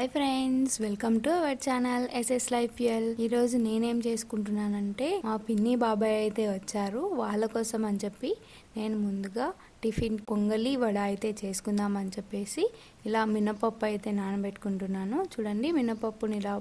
Hi friends, welcome to our channel SS life fuel. ఈరోజు నేనేం చేసుకుంటున్నానంటే మా పిన్ని బాబాయ్ అయితే వచ్చారు. వాళ్ళ కోసం అని చెప్పి నేను ముందుగా టిఫిన్ పొంగలి వడ అయితే చేసుకుందామని చెప్పేసి ఇలా మినపప్పు అయితే నానబెట్టుకుంటున్నాను. చూడండి, మినపప్పుని ఇలా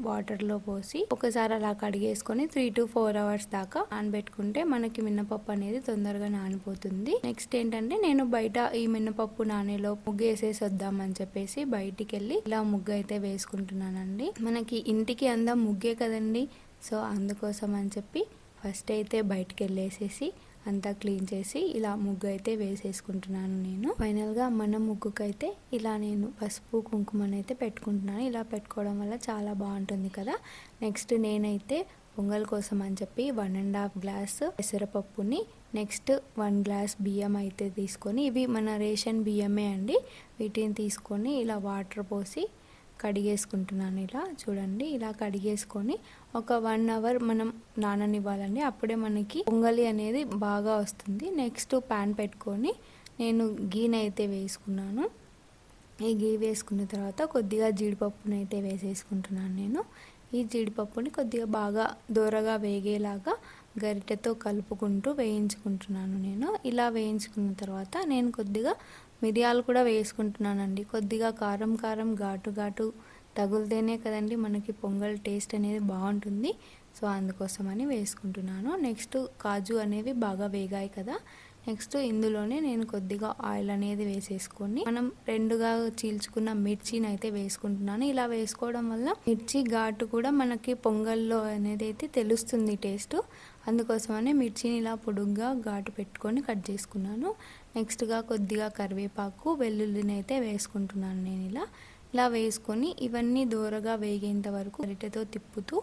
వాటర్లో పోసి ఒకసారి అలా కడిగేసుకొని 3 to 4 hours దాకా నానబెట్టుకుంటే మనకి మినపప్పు అనేది తొందరగా నానిపోతుంది. నెక్స్ట్ ఏంటంటే నేను బయట ఈ మినపప్పు నానేలో ముగ్గు వేసేసి వద్దామని చెప్పేసి బయటికి వెళ్ళి ఇలా ముగ్గు అయితే వేసుకుంటున్నానండి. మనకి ఇంటికి అందం ముగ్గే కదండి. సో అందుకోసం అని చెప్పి ఫస్ట్ అయితే బయటికి వెళ్ళేసేసి అంతా క్లీన్ చేసి ఇలా ముగ్గు అయితే వేసేసుకుంటున్నాను. నేను ఫైనల్గా మన ముగ్గుకైతే ఇలా నేను పసుపు కుంకుమని అయితే పెట్టుకుంటున్నాను. ఇలా పెట్టుకోవడం వల్ల చాలా బాగుంటుంది కదా. నెక్స్ట్ నేనైతే పొంగల్ కోసం అని చెప్పి 1.5 గ్లాస్ పెసరపప్పుని, నెక్స్ట్ 1 గ్లాస్ బియ్యం అయితే తీసుకొని, ఇవి మన రేషన్ బియ్యమే అండి, వీటిని తీసుకొని ఇలా వాటర్ పోసి కడిగేసుకుంటున్నాను. ఇలా చూడండి, ఇలా కడిగేసుకొని ఒక 1 hour మనం నాననివ్వాలండి. అప్పుడే మనకి పొంగలి అనేది బాగా వస్తుంది. నెక్స్ట్ ప్యాన్ పెట్టుకొని నేను గీని అయితే వేసుకున్నాను. ఈ గీ వేసుకున్న తర్వాత కొద్దిగా జీడిపప్పుని అయితే వేసేసుకుంటున్నాను. నేను ఈ జీడిపప్పుని కొద్దిగా బాగా దూరగా వేగేలాగా గరిటెతో కలుపుకుంటూ వేయించుకుంటున్నాను. నేను ఇలా వేయించుకున్న తర్వాత నేను కొద్దిగా మిరియాలు కూడా వేసుకుంటున్నానండి. కొద్దిగా కారం కారం ఘాటు ఘాటు తగులుతేనే కదండి మనకి పొంగల్ టేస్ట్ అనేది బాగుంటుంది. సో అందుకోసమని వేసుకుంటున్నాను. నెక్స్ట్ కాజు అనేవి బాగా వేగాయి కదా. నెక్స్ట్ ఇందులోనే నేను కొద్దిగా ఆయిల్ అనేది వేసేసుకొని మనం రెండుగా చీల్చుకున్న మిర్చిని అయితే వేసుకుంటున్నాను. ఇలా వేసుకోవడం వల్ల మిర్చి ఘాటు కూడా మనకి పొంగల్లో అనేది అయితే తెలుస్తుంది టేస్ట్. అందుకోసమని మిర్చిని ఇలా పొడుగ్గా ఘాటు పెట్టుకొని కట్ చేసుకున్నాను. నెక్స్ట్గా కొద్దిగా కరివేపాకు, వెల్లుల్లిని అయితే వేసుకుంటున్నాను. నేను ఇలా వేసుకొని ఇవన్నీ దూరగా వేగేంత వరకు గరిటెతో తిప్పుతూ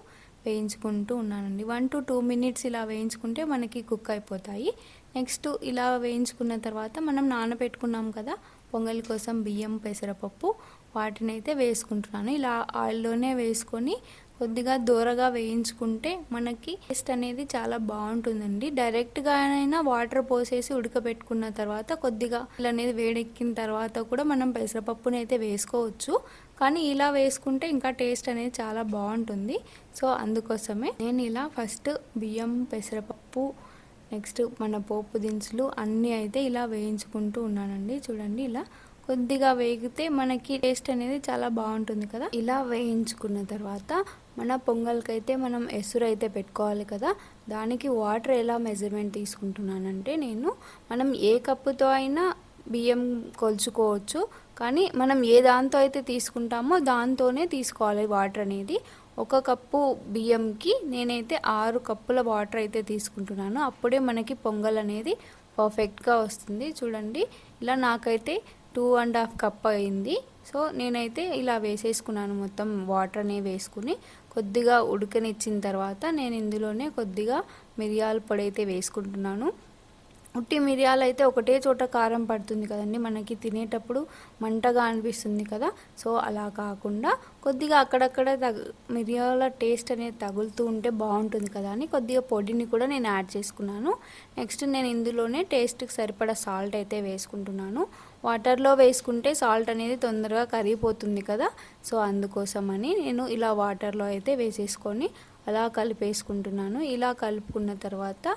వేయించుకుంటూ ఉన్నానండి. 1 to 2 minutes ఇలా వేయించుకుంటే మనకి కుక్ అయిపోతాయి. నెక్స్ట్ ఇలా వేయించుకున్న తర్వాత మనం నానబెట్టుకున్నాం కదా పొంగల్ కోసం బియ్యం, పెసరపప్పు, వాటిని అయితే వేసుకుంటున్నాను. ఇలా ఆయిల్లోనే వేసుకొని కొద్దిగా దూరగా వేయించుకుంటే మనకి టేస్ట్ అనేది చాలా బాగుంటుందండి. డైరెక్ట్గా అయినా వాటర్ పోసేసి ఉడకబెట్టుకున్న తర్వాత కొద్దిగా అనేది వేడెక్కిన తర్వాత కూడా మనం పెసరపప్పుని అయితే వేసుకోవచ్చు. కానీ ఇలా వేసుకుంటే ఇంకా టేస్ట్ అనేది చాలా బాగుంటుంది. సో అందుకోసమే నేను ఇలా ఫస్ట్ బియ్యం, పెసరపప్పు, నెక్స్ట్ మన పోపు దినుసులు అన్నీ అయితే ఇలా వేయించుకుంటూ ఉన్నానండి. చూడండి, ఇలా కొద్దిగా వేగితే మనకి టేస్ట్ అనేది చాలా బాగుంటుంది కదా. ఇలా వేయించుకున్న తర్వాత మన పొంగల్కి అయితే మనం ఎసురు అయితే పెట్టుకోవాలి కదా. దానికి వాటర్ ఎలా మెజర్మెంట్ తీసుకుంటున్నానంటే మనం ఏ కప్పుతో అయినా బియ్యం కొలుచుకోవచ్చు. కానీ మనం ఏ దాంతో అయితే తీసుకుంటామో దాంతోనే తీసుకోవాలి వాటర్ అనేది. 1 కప్పు బియ్యంకి నేనైతే 6 కప్పుల వాటర్ అయితే తీసుకుంటున్నాను. అప్పుడే మనకి పొంగల్ అనేది పర్ఫెక్ట్గా వస్తుంది. చూడండి, ఇలా నాకైతే 2.5 కప్ అయింది. సో నేనైతే ఇలా వేసేసుకున్నాను. మొత్తం వాటర్ని వేసుకుని కొద్దిగా ఉడకనిచ్చిన తర్వాత నేను ఇందులోనే కొద్దిగా మిరియాల పొడి అయితే వేసుకుంటున్నాను. ఉట్టి మిరియాలు అయితే ఒకటే చోట కారం పడుతుంది కదండి, మనకి తినేటప్పుడు మంటగా అనిపిస్తుంది కదా. సో అలా కాకుండా కొద్దిగా అక్కడక్కడ మిరియాల టేస్ట్ అనేది తగులుతూ ఉంటే బాగుంటుంది కదా అని కొద్దిగా పొడిని కూడా నేను యాడ్ చేసుకున్నాను. నెక్స్ట్ నేను ఇందులోనే టేస్ట్కి సరిపడా సాల్ట్ అయితే వేసుకుంటున్నాను. వాటర్లో వేసుకుంటే సాల్ట్ అనేది తొందరగా కరిగిపోతుంది కదా. సో అందుకోసమని నేను ఇలా వాటర్లో అయితే వేసేసుకొని అలా కలిపేసుకుంటున్నాను. ఇలా కలుపుకున్న తర్వాత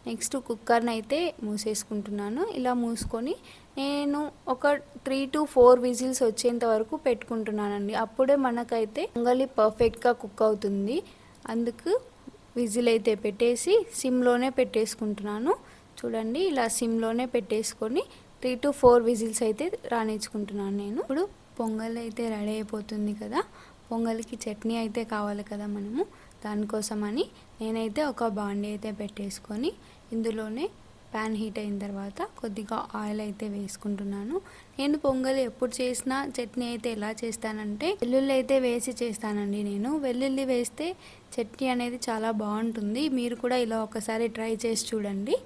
నెక్స్ట్ కుక్కర్ని అయితే మూసేసుకుంటున్నాను. ఇలా మూసుకొని నేను ఒక 3 to 4 విజిల్స్ వచ్చేంత వరకు పెట్టుకుంటున్నానండి. అప్పుడే మనకైతే పొంగలి పర్ఫెక్ట్గా కుక్ అవుతుంది. అందుకు విజిల్ అయితే పెట్టేసి సిమ్లోనే పెట్టేసుకుంటున్నాను. చూడండి, ఇలా సిమ్లోనే పెట్టేసుకొని 3 to 4 విజిల్స్ అయితే రానిచ్చుకుంటున్నాను నేను. ఇప్పుడు పొంగల్ అయితే రెడీ అయిపోతుంది కదా. పొంగల్కి చట్నీ అయితే కావాలి కదా మనము, దానికోసమని నేనైతే ఒక బాండీ అయితే పెట్టేసుకొని ఇందులోనే ప్యాన్ హీట్ అయిన తర్వాత కొద్దిగా ఆయిల్ అయితే వేసుకుంటున్నాను. నేను పొంగల్ ఎప్పుడు చేసినా చట్నీ అయితే ఎలా చేస్తానంటే వెల్లుల్లి అయితే వేసి చేస్తానండి. నేను వెల్లుల్లి వేస్తే చట్నీ అనేది చాలా బాగుంటుంది. మీరు కూడా ఇలా ఒకసారి ట్రై చేసి చూడండి.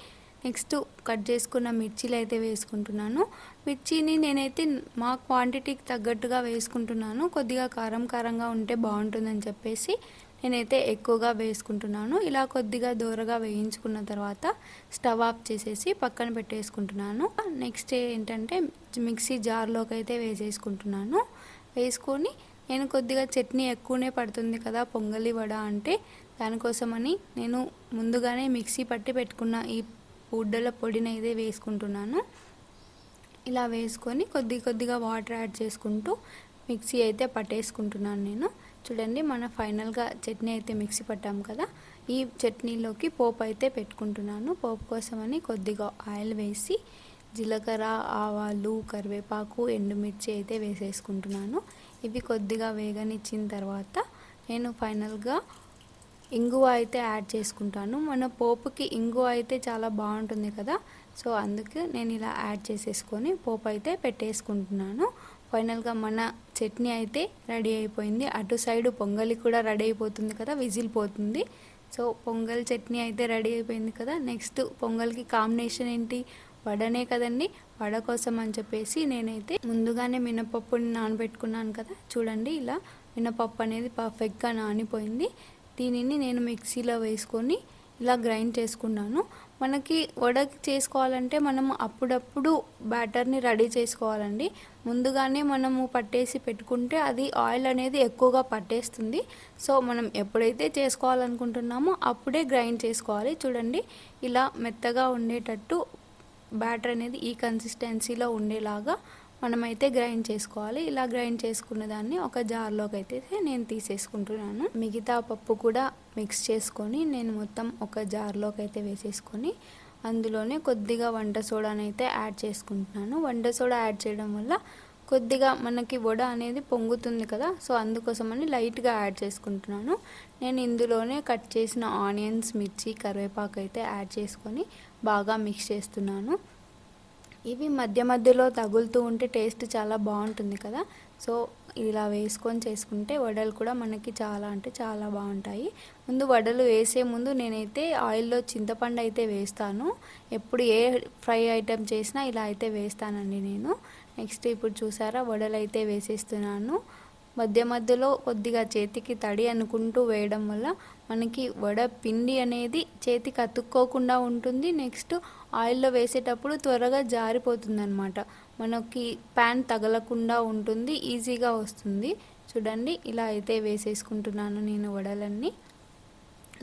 నెక్స్ట్ కట్ చేసుకున్న మిర్చీలు అయితే వేసుకుంటున్నాను. మిర్చిని నేనైతే మా క్వాంటిటీకి తగ్గట్టుగా వేసుకుంటున్నాను. కొద్దిగా కారం కారంగా ఉంటే బాగుంటుందని చెప్పేసి నేనైతే ఎక్కువగా వేసుకుంటున్నాను. ఇలా కొద్దిగా దూరగా వేయించుకున్న తర్వాత స్టవ్ ఆఫ్ చేసేసి పక్కన పెట్టేసుకుంటున్నాను. నెక్స్ట్ ఏంటంటే మిక్సీ జార్లోకి అయితే వేసేసుకుంటున్నాను. వేసుకొని నేను కొద్దిగా చట్నీ ఎక్కువనే పడుతుంది కదా పొంగలి వడ అంటే, దానికోసమని నేను ముందుగానే మిక్సీ పట్టి పెట్టుకున్న ఈ ఉడ్డల పొడిని అయితే వేసుకుంటున్నాను. ఇలా వేసుకొని కొద్దిగా వాటర్ యాడ్ చేసుకుంటూ మిక్సీ అయితే పట్టేసుకుంటున్నాను నేను. చూడండి, మన ఫైనల్గా చట్నీ అయితే మిక్సీ పట్టాం కదా, ఈ చట్నీలోకి పోపు అయితే పెట్టుకుంటున్నాను. పోపు కోసమని కొద్దిగా ఆయిల్ వేసి జీలకర్ర, ఆవాలు, కరివేపాకు, ఎండుమిర్చి అయితే వేసేసుకుంటున్నాను. ఇవి కొద్దిగా వేగనిచ్చిన తర్వాత నేను ఫైనల్గా ఇంగువ అయితే యాడ్ చేసుకుంటాను. మన పోపుకి ఇంగువ అయితే చాలా బాగుంటుంది కదా, సో అందుకే నేను ఇలా యాడ్ చేసేసుకొని పోపు అయితే పెట్టేసుకుంటున్నాను. ఫైనల్గా మన చట్నీ అయితే రెడీ అయిపోయింది. అటు సైడు పొంగలి కూడా రెడీ అయిపోతుంది కదా, విజిల్ పోతుంది. సో పొంగల్ చట్నీ అయితే రెడీ అయిపోయింది కదా. నెక్స్ట్ పొంగల్కి కాంబినేషన్ ఏంటి? వడనే కదండి. వడ కోసం అని చెప్పేసి నేనైతే ముందుగానే మినపప్పుని నానబెట్టుకున్నాను కదా. చూడండి, ఇలా మినపప్పు అనేది పర్ఫెక్ట్గా నానిపోయింది. దీనిని నేను మిక్సీలో వేసుకొని ఇలా గ్రైండ్ చేసుకున్నాను. మనకి వడకి చేసుకోవాలంటే మనం అప్పుడప్పుడు బ్యాటర్ని రెడీ చేసుకోవాలండి. ముందుగానే మనము పట్టేసి పెట్టుకుంటే అది ఆయిల్ అనేది ఎక్కువగా పట్టేస్తుంది. సో మనం ఎప్పుడైతే చేసుకోవాలనుకుంటున్నామో అప్పుడే గ్రైండ్ చేసుకోవాలి. చూడండి, ఇలా మెత్తగా ఉండేటట్టు బ్యాటర్ అనేది ఈ కన్సిస్టెన్సీలో ఉండేలాగా మనమైతే గ్రైండ్ చేసుకోవాలి. ఇలా గ్రైండ్ చేసుకున్న దాన్ని ఒక జార్లోకి అయితే నేను తీసేసుకుంటున్నాను. మిగతా పప్పు కూడా మిక్స్ చేసుకొని నేను మొత్తం ఒక జార్లోకి అయితే వేసేసుకొని అందులోనే కొద్దిగా వంట సోడాని అయితే యాడ్ చేసుకుంటున్నాను. వంట సోడా యాడ్ చేయడం వల్ల కొద్దిగా మనకి వడ అనేది పొంగుతుంది కదా, సో అందుకోసమని లైట్గా యాడ్ చేసుకుంటున్నాను. నేను ఇందులోనే కట్ చేసిన ఆనియన్స్, మిర్చి, కరివేపాకు అయితే యాడ్ చేసుకొని బాగా మిక్స్ చేస్తున్నాను. ఇవి మధ్య మధ్యలో తగులుతూ ఉంటే టేస్ట్ చాలా బాగుంటుంది కదా, సో ఇలా వేసుకొని చేసుకుంటే వడలు కూడా మనకి చాలా అంటే చాలా బాగుంటాయి. ముందు వడలు వేసే ముందు నేనైతే ఆయిల్లో చింతపండు అయితే వేస్తాను. ఎప్పుడు ఏ ఫ్రై ఐటెం చేసినా ఇలా అయితే వేస్తానండి నేను. నెక్స్ట్ ఇప్పుడు చూసారా, వడలు అయితే వేసేస్తున్నాను. మధ్య మధ్యలో కొద్దిగా చేతికి తడి అనుకుంటూ వేయడం వల్ల మనకి వడ పిండి అనేది చేతికి అతుక్కోకుండా ఉంటుంది. నెక్స్ట్ ఆయిల్లో వేసేటప్పుడు త్వరగా జారిపోతుంది అనమాట. మనకి ప్యాన్ తగలకుండా ఉంటుంది, ఈజీగా వస్తుంది. చూడండి, ఇలా అయితే వేసేసుకుంటున్నాను నేను వడలన్నీ.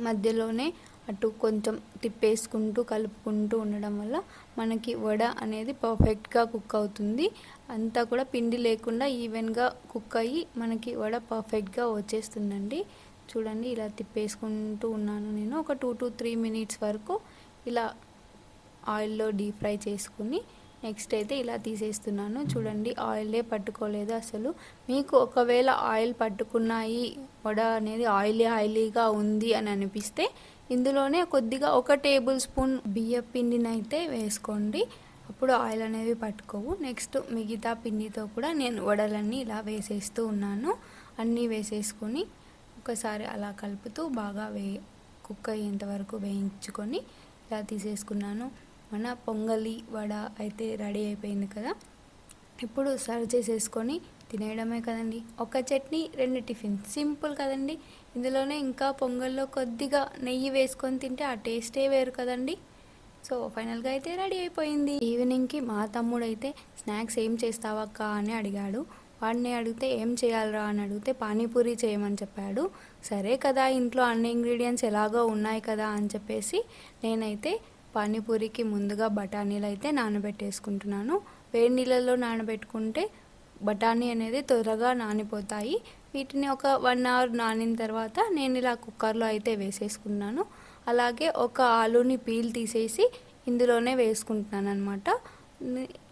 మధ్యలోనే అటు కొంచెం తిప్పేసుకుంటూ కలుపుకుంటూ ఉండడం వల్ల మనకి వడ అనేది పర్ఫెక్ట్గా కుక్ అవుతుంది. అంతా కూడా పిండి లేకుండా ఈవెన్గా కుక్ అయ్యి మనకి వడ పర్ఫెక్ట్గా వచ్చేస్తుందండి. చూడండి, ఇలా తిప్పేసుకుంటూ ఉన్నాను నేను. ఒక 2 to 3 minutes వరకు ఇలా ఆయిల్లో డీప్ ఫ్రై చేసుకుని నెక్స్ట్ అయితే ఇలా తీసేస్తున్నాను. చూడండి, ఆయిలే పట్టుకోలేదు అసలు. మీకు ఒకవేళ ఆయిల్ పట్టుకున్నాయి, వడ అనేది ఆయిలీగా ఉంది అని అనిపిస్తే ఇందులోనే కొద్దిగా 1 టేబుల్ స్పూన్ బియ్యం పిండిని అయితే వేసుకోండి. అప్పుడు ఆయిల్ అనేవి పట్టుకోవు. నెక్స్ట్ మిగతా పిండితో కూడా నేను వడలన్నీ ఇలా వేసేస్తూ ఉన్నాను. అన్నీ వేసేసుకొని ఒకసారి అలా కలుపుతూ బాగా కుక్ అయ్యేంత వరకు వేయించుకొని ఇలా తీసేసుకున్నాను. మన పొంగలి వడ అయితే రెడీ అయిపోయింది కదా. ఇప్పుడు సర్వ్ చేసేసుకొని తినేయడమే కదండి. ఒక చట్నీ, 2 టిఫిన్, సింపుల్ కదండి. ఇందులోనే ఇంకా పొంగల్లో కొద్దిగా నెయ్యి వేసుకొని తింటే ఆ టేస్టే వేరు కదండి. సో ఫైనల్గా అయితే రెడీ అయిపోయింది. ఈవినింగ్కి మా తమ్ముడు అయితే స్నాక్స్ ఏం చేస్తావక్క అని అడిగాడు. వాడిని అడిగితే ఏం చేయాలరా అని అడిగితే పానీపూరి చేయమని చెప్పాడు. సరే కదా, ఇంట్లో అన్ని ఇంగ్రీడియంట్స్ ఎలాగో ఉన్నాయి కదా అని చెప్పేసి నేనైతే పానీపూరికి ముందుగా బఠానీలు అయితే నానబెట్టేసుకుంటున్నాను. వేడి నీళ్ళల్లో నానబెట్టుకుంటే బఠానీ అనేది త్వరగా నానిపోతాయి. వీటిని ఒక 1 hour నానిన తర్వాత నేను ఇలా కుక్కర్లో అయితే వేసేసుకున్నాను. అలాగే ఒక ఆలూని పీల్ తీసేసి ఇందులోనే వేసుకుంటున్నాను అనమాట.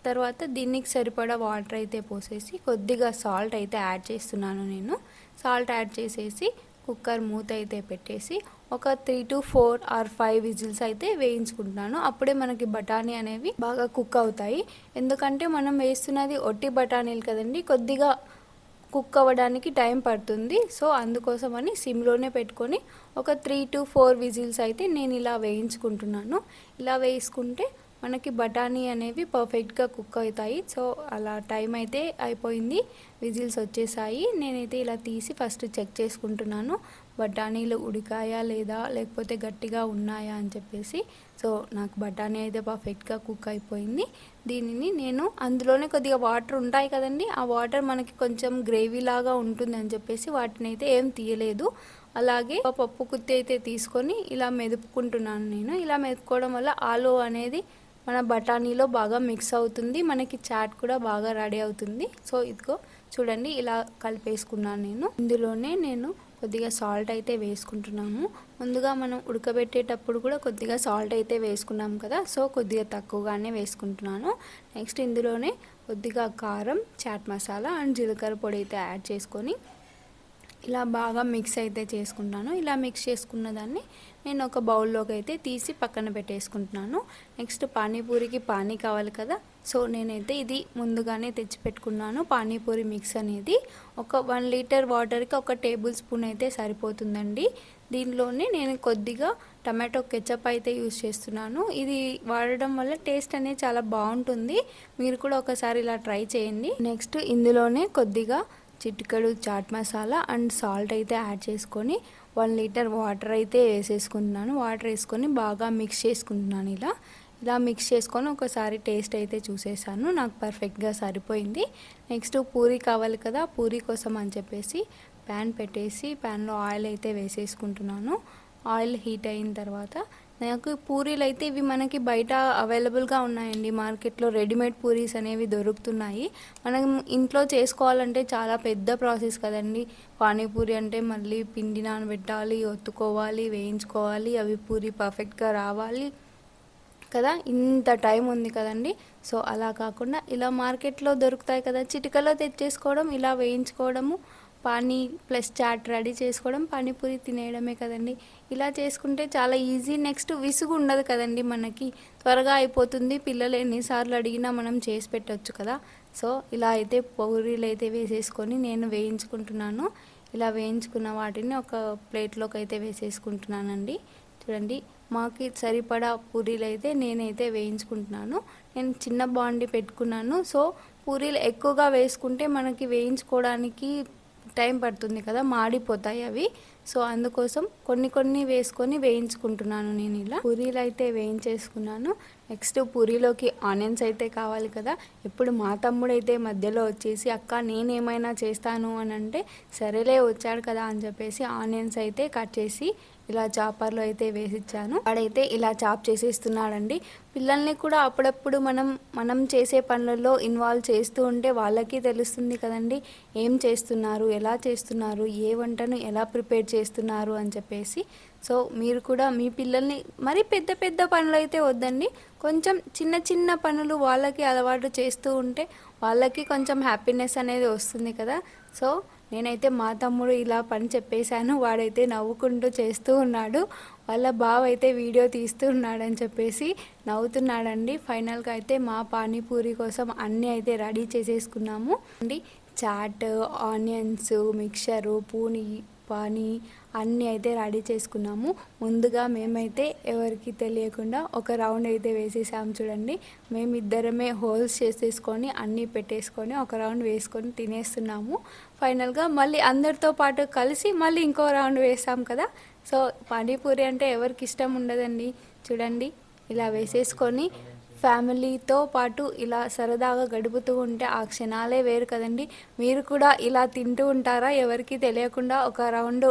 తర్వాత దీనికి సరిపడా వాటర్ అయితే పోసేసి కొద్దిగా సాల్ట్ అయితే యాడ్ చేస్తున్నాను నేను. సాల్ట్ యాడ్ చేసేసి కుక్కర్ మూత అయితే పెట్టేసి ఒక 3 to 4 or 5 విజిల్స్ అయితే వేయించుకుంటున్నాను. అప్పుడే మనకి బఠానీ అనేవి బాగా కుక్ అవుతాయి. ఎందుకంటే మనం వేస్తున్నది ఒట్టి బఠానీలు కదండి, కొద్దిగా కుక్ అవ్వడానికి టైం పడుతుంది. సో అందుకోసమని సిమ్లోనే పెట్టుకొని ఒక 3 to 4 విజిల్స్ అయితే నేను ఇలా వేయించుకుంటున్నాను. ఇలా వేసుకుంటే మనకి బఠానీ అనేవి పర్ఫెక్ట్గా కుక్ అవుతాయి. సో అలా టైం అయితే అయిపోయింది, విజిల్స్ వచ్చేసాయి. నేనైతే ఇలా తీసి ఫస్ట్ చెక్ చేసుకుంటున్నాను బఠానీలు ఉడికాయా లేదా, లేకపోతే గట్టిగా ఉన్నాయా అని చెప్పేసి. సో నాకు బఠానీ అయితే పర్ఫెక్ట్గా కుక్ అయిపోయింది. దీనిని నేను అందులోనే కొద్దిగా వాటర్ ఉంటాయి కదండి, ఆ వాటర్ మనకి కొంచెం గ్రేవీ లాగా ఉంటుంది అని చెప్పేసి వాటిని అయితే ఏం తీయలేదు. అలాగే పప్పు కుత్తి అయితే తీసుకొని ఇలా మెదుపుకుంటున్నాను నేను. ఇలా మెదుపుకోవడం వల్ల ఆలు అనేది మన బఠానీలో బాగా మిక్స్ అవుతుంది, మనకి చాట్ కూడా బాగా రెడీ అవుతుంది. సో ఇదిగో చూడండి ఇలా కలిపేసుకున్నాను నేను. ఇందులోనే నేను కొద్దిగా సాల్ట్ అయితే వేసుకుంటున్నాము. ముందుగా మనం ఉడకబెట్టేటప్పుడు కూడా కొద్దిగా సాల్ట్ అయితే వేసుకున్నాం కదా, సో కొద్దిగా తక్కువగానే వేసుకుంటున్నాను. నెక్స్ట్ ఇందులోనే కొద్దిగా కారం, చాట్ మసాలా అండ్ జీలకర్ర పొడి అయితే యాడ్ చేసుకొని ఇలా బాగా మిక్స్ అయితే చేసుకుంటాను. ఇలా మిక్స్ చేసుకున్న దాన్ని నేను ఒక బౌల్లోకి అయితే తీసి పక్కన పెట్టేసుకుంటున్నాను. నెక్స్ట్ పానీపూరికి పానీ కావాలి కదా, సో నేనైతే ఇది ముందుగానే తెచ్చి పెట్టుకున్నాను. పానీపూరి మిక్స్ అనేది ఒక 1 లీటర్ వాటర్కి 1 టేబుల్ స్పూన్ అయితే సరిపోతుందండి. దీనిలోనే నేను కొద్దిగా టమాటో కెచప్ అయితే యూజ్ చేస్తున్నాను. ఇది వాడడం వల్ల టేస్ట్ అనేది చాలా బాగుంటుంది. మీరు కూడా ఒకసారి ఇలా ట్రై చేయండి. నెక్స్ట్ ఇందులోనే కొద్దిగా చిటికెడు చాట్ మసాలా అండ్ సాల్ట్ అయితే యాడ్ చేసుకొని 1 లీటర్ వాటర్ అయితే వేసేసుకుంటున్నాను. వాటర్ వేసుకొని బాగా మిక్స్ చేసుకుంటున్నాను. ఇలా మిక్స్ చేసుకొని ఒకసారి టేస్ట్ అయితే చూసేసాను, నాకు పర్ఫెక్ట్గా సరిపోయింది. నెక్స్ట్ పూరీ కావాలి కదా, పూరీ కోసం అని చెప్పేసి ప్యాన్ పెట్టేసి ప్యాన్లో ఆయిల్ అయితే వేసేసుకుంటున్నాను. ఆయిల్ హీట్ అయిన తర్వాత నాకు పూరీలు అయితే ఇవి మనకి బయట అవైలబుల్గా ఉన్నాయండి, మార్కెట్లో రెడీమేడ్ పూరీస్ అనేవి దొరుకుతున్నాయి. మనం ఇంట్లో చేసుకోవాలంటే చాలా పెద్ద ప్రాసెస్ కదండి. పానీపూరి అంటే మళ్ళీ పిండి నానబెట్టాలి, ఒత్తుకోవాలి, వేయించుకోవాలి, అవి పూరి పర్ఫెక్ట్గా రావాలి కదా, ఇంత టైం ఉంది కదండి. సో అలా కాకుండా ఇలా మార్కెట్లో దొరుకుతాయి కదా, చిటికలో తెచ్చేసుకోవడం, ఇలా వేయించుకోవడము, పానీ ప్లస్ చాట్ రెడీ చేసుకోవడం, పానీపూరి తినేయడమే కదండి. ఇలా చేసుకుంటే చాలా ఈజీ. నెక్స్ట్ విసుగు ఉండదు కదండి, మనకి త్వరగా అయిపోతుంది. పిల్లలు ఎన్నిసార్లు అడిగినా మనం చేసి పెట్టవచ్చు కదా. సో ఇలా అయితే పూరీలు అయితే వేసేసుకొని నేను వేయించుకుంటున్నాను. ఇలా వేయించుకున్న వాటిని ఒక ప్లేట్లోకి అయితే వేసేసుకుంటున్నానండి. చూడండి మాకు సరిపడా పూరీలు అయితే నేనైతే వేయించుకుంటున్నాను. నేను చిన్న బాండి పెట్టుకున్నాను. సో పూరీలు ఎక్కువగా వేసుకుంటే మనకి వేయించుకోవడానికి టైం పడుతుంది కదా, మాడిపోతాయి అవి. సో అందుకోసం కొన్ని వేసుకొని వేయించుకుంటున్నాను నేను. ఇలా పూరీలు అయితే వేయించేసుకున్నాను. నెక్స్ట్ పూరీలోకి ఆనియన్స్ అయితే కావాలి కదా. ఇప్పుడు మా తమ్ముడు అయితే మధ్యలో వచ్చేసి అక్క నేనేమైనా చేస్తాను అని అంటే, సరేలే వచ్చాడు కదా అని చెప్పేసి ఆనియన్స్ అయితే కట్ చేసి ఇలా చాపర్లో అయితే వేసిచ్చాను. వాడైతే ఇలా చాప్ చేసేస్తున్నాడండి. పిల్లల్ని కూడా అప్పుడప్పుడు మనం చేసే పనులలో ఇన్వాల్వ్ చేస్తూ ఉంటే వాళ్ళకి తెలుస్తుంది కదండి, ఏం చేస్తున్నారు, ఎలా చేస్తున్నారు, ఏ వంటను ఎలా ప్రిపేర్ చేస్తున్నారు అని చెప్పేసి. సో మీరు కూడా మీ పిల్లల్ని మరి పెద్ద పనులు అయితే వద్దండి, కొంచెం చిన్న పనులు వాళ్ళకి అలవాటు చేస్తూ ఉంటే వాళ్ళకి కొంచెం హ్యాపీనెస్ అనేది వస్తుంది కదా. సో నేనైతే మా తమ్ముడు ఇలా పని చెప్పేశాను, వాడైతే నవ్వుకుంటూ చేస్తూ ఉన్నాడు. వాళ్ళ బావ అయితే వీడియో తీస్తూ ఉన్నాడని చెప్పేసి నవ్వుతున్నాడండి. ఫైనల్గా అయితే మా పానీపూరి కోసం అన్నీ అయితే రెడీ చేసేసుకున్నాము అండి. చాట్, ఆనియన్స్, మిక్చరు, పానీ అన్నీ అయితే రెడీ చేసుకున్నాము. ముందుగా మేమైతే ఎవరికి తెలియకుండా ఒక రౌండ్ అయితే వేసేసాము. చూడండి మేమిద్దరమే హోల్స్ చేసేసుకొని అన్నీ పెట్టేసుకొని ఒక రౌండ్ వేసుకొని తినేస్తున్నాము. ఫైనల్గా మళ్ళీ అందరితో పాటు కలిసి మళ్ళీ ఇంకో రౌండ్ వేసాం కదా. సో పానీపూరి అంటే ఎవరికి ఇష్టం ఉండదండి. చూడండి ఇలా వేసేసుకొని ఫ్యామిలీతో పాటు ఇలా సరదాగా గడుపుతూ ఉంటే ఆ క్షణాలే వేరు కదండి. మీరు కూడా ఇలా తింటూ ఉంటారా? ఎవరికి తెలియకుండా ఒక రౌండ్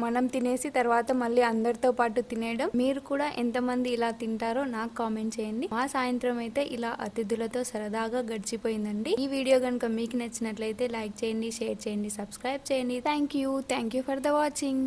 మనం తినేసి తర్వాత మళ్ళీ అందరితో పాటు తినేయడం. మీరు కూడా ఎంతమంది ఇలా తింటారో నాకు కామెంట్ చేయండి. మా సాయంత్రం అయితే ఇలా అతిథులతో సరదాగా గడిచిపోయిందండి. ఈ వీడియో కనుక మీకు నచ్చినట్లయితే లైక్ చేయండి, షేర్ చేయండి, సబ్స్క్రైబ్ చేయండి. Thank you for the watching.